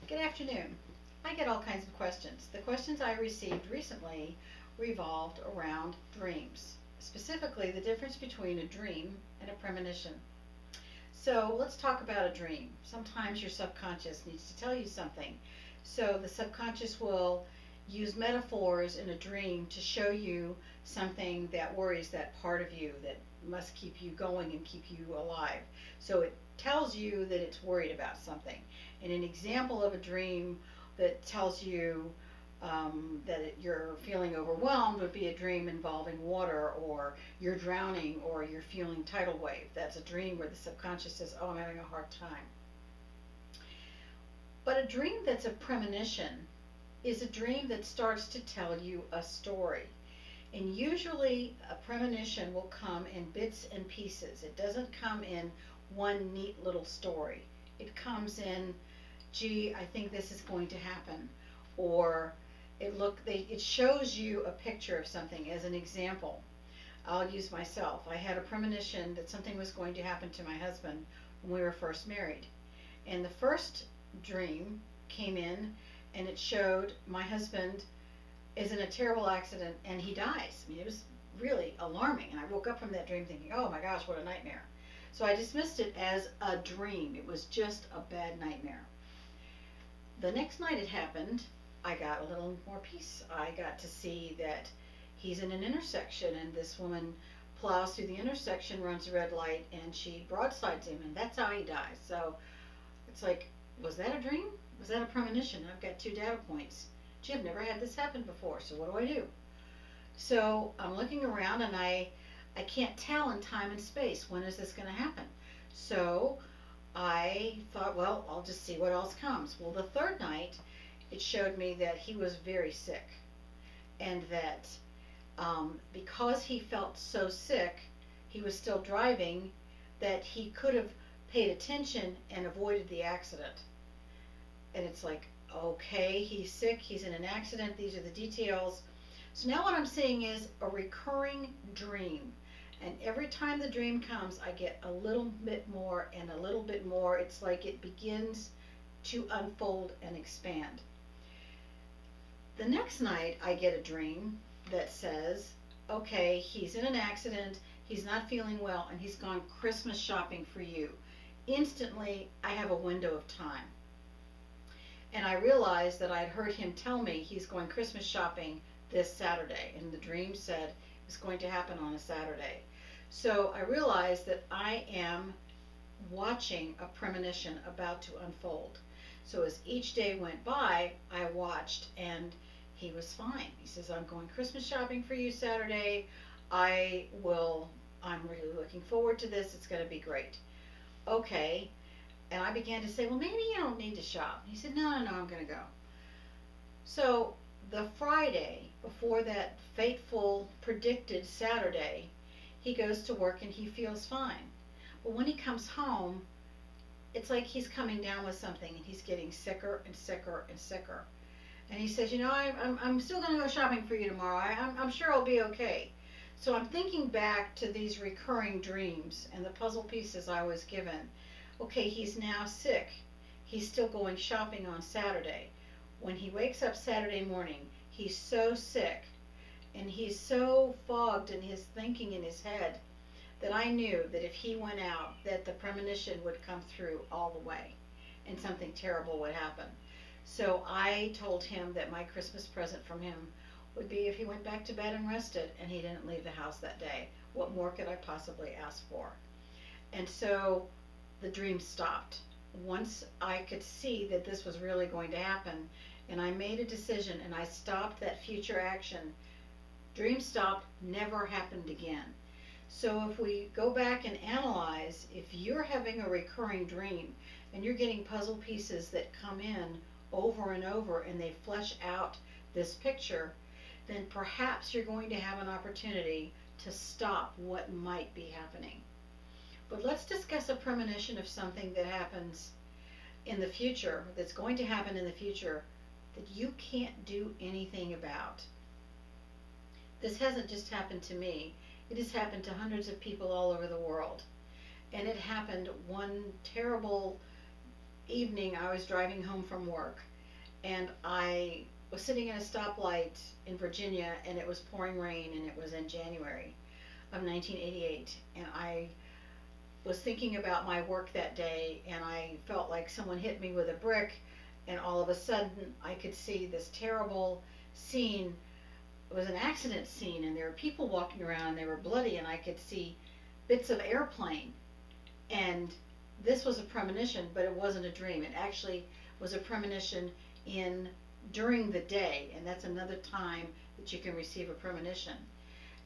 Good afternoon. I get all kinds of questions. The questions I received recently revolved around dreams, specifically the difference between a dream and a premonition. So let's talk about a dream. Sometimes your subconscious needs to tell you something. So the subconscious will use metaphors in a dream to show you something that worries that part of you that must keep you going and keep you alive. So it tells you that it's worried about something. And an example of a dream that tells you you're feeling overwhelmed would be a dream involving water, or you're drowning, or you're feeling tidal wave. That's a dream where the subconscious says, oh, I'm having a hard time. But a dream that's a premonition is a dream that starts to tell you a story. And usually a premonition will come in bits and pieces. It doesn't come in one neat little story. It comes in, gee, I think this is going to happen. Or it shows you a picture of something. As an example, I'll use myself. I had a premonition that something was going to happen to my husband when we were first married. And the first dream came in and it showed my husband is in a terrible accident and he dies. I mean, it was really alarming. And I woke up from that dream thinking, oh my gosh, what a nightmare. So I dismissed it as a dream. It was just a bad nightmare. The next night it happened, I got a little more peace. I got to see that he's in an intersection and this woman plows through the intersection, runs a red light, and she broadsides him, and that's how he dies. So it's like, was that a dream? Was that a premonition? I've got two data points. Gee, I've never had this happen before, so what do I do? So I'm looking around and I can't tell in time and space, when is this going to happen? So I thought, well, I'll just see what else comes. Well, the third night, it showed me that he was very sick, and that because he felt so sick, he was still driving, that he could have paid attention and avoided the accident. And it's like, okay, he's sick, he's in an accident, these are the details. So now what I'm seeing is a recurring dream. And every time the dream comes, I get a little bit more and a little bit more. It's like it begins to unfold and expand. The next night, I get a dream that says, okay, he's in an accident, he's not feeling well, and he's gone Christmas shopping for you. Instantly, I have a window of time. And I realized that I'd heard him tell me he's going Christmas shopping this Saturday. And the dream said it was going to happen on a Saturday. So I realized that I am watching a premonition about to unfold. So as each day went by, I watched, and he was fine. He says, I'm going Christmas shopping for you Saturday. I'm really looking forward to this. It's going to be great. Okay. And I began to say, well, maybe you don't need to shop. He said, no, I'm going to go. So the Friday before that fateful predicted Saturday, he goes to work and he feels fine. But when he comes home, it's like he's coming down with something, and he's getting sicker and sicker and sicker. And he says, I'm still going to go shopping for you tomorrow. I'm sure I'll be okay. So I'm thinking back to these recurring dreams and the puzzle pieces I was given. Okay, he's now sick. He's still going shopping on Saturday. When he wakes up Saturday morning, he's so sick and he's so fogged in his thinking in his head that I knew that if he went out, that the premonition would come through all the way and something terrible would happen. So I told him that my Christmas present from him would be if he went back to bed and rested and he didn't leave the house that day. What more could I possibly ask for? And so the dream stopped. Once I could see that this was really going to happen, and I made a decision and I stopped that future action, dream stopped, never happened again. So if we go back and analyze, if you're having a recurring dream and you're getting puzzle pieces that come in over and over and they flesh out this picture, then perhaps you're going to have an opportunity to stop what might be happening. But let's discuss a premonition of something that happens in the future, that's going to happen in the future, that you can't do anything about. This hasn't just happened to me. It has happened to hundreds of people all over the world. And it happened one terrible evening I was driving home from work, and I was sitting at a stoplight in Virginia, and it was pouring rain, and it was in January of 1988, and I was thinking about my work that day, and I felt like someone hit me with a brick, and all of a sudden I could see this terrible scene. It was an accident scene, and there were people walking around, and they were bloody, and I could see bits of airplane. And this was a premonition, but it wasn't a dream. It actually was a premonition in during the day, and that's another time that you can receive a premonition.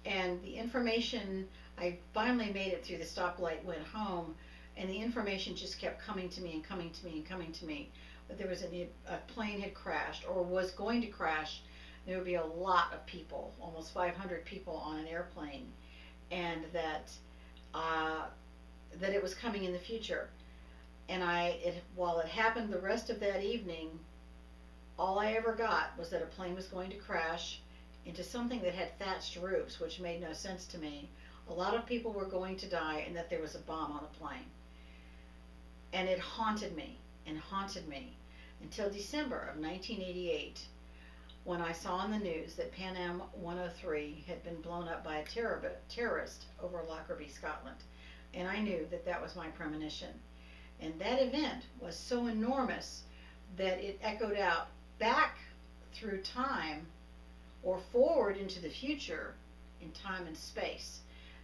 And the information, I finally made it through the stoplight, went home, and the information just kept coming to me and coming to me and coming to me. But there was a plane had crashed or was going to crash. There would be a lot of people, almost 500 people on an airplane, and uh, that it was coming in the future. And while it happened the rest of that evening, all I ever got was that a plane was going to crash into something that had thatched roofs, which made no sense to me. A lot of people were going to die, and that there was a bomb on the plane. And it haunted me and haunted me until December of 1988, when I saw on the news that Pan Am 103 had been blown up by a terrorist over Lockerbie, Scotland. And I knew that that was my premonition. And that event was so enormous that it echoed out back through time or forward into the future in time and space.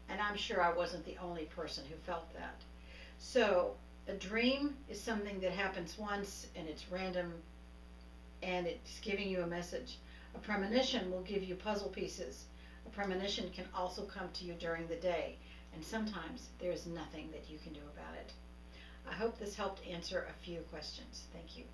And I'm sure I wasn't the only person who felt that. So a dream is something that happens once, and it's random, and it's giving you a message. A premonition will give you puzzle pieces. A premonition can also come to you during the day, and sometimes there's nothing that you can do about it. I hope this helped answer a few questions. Thank you.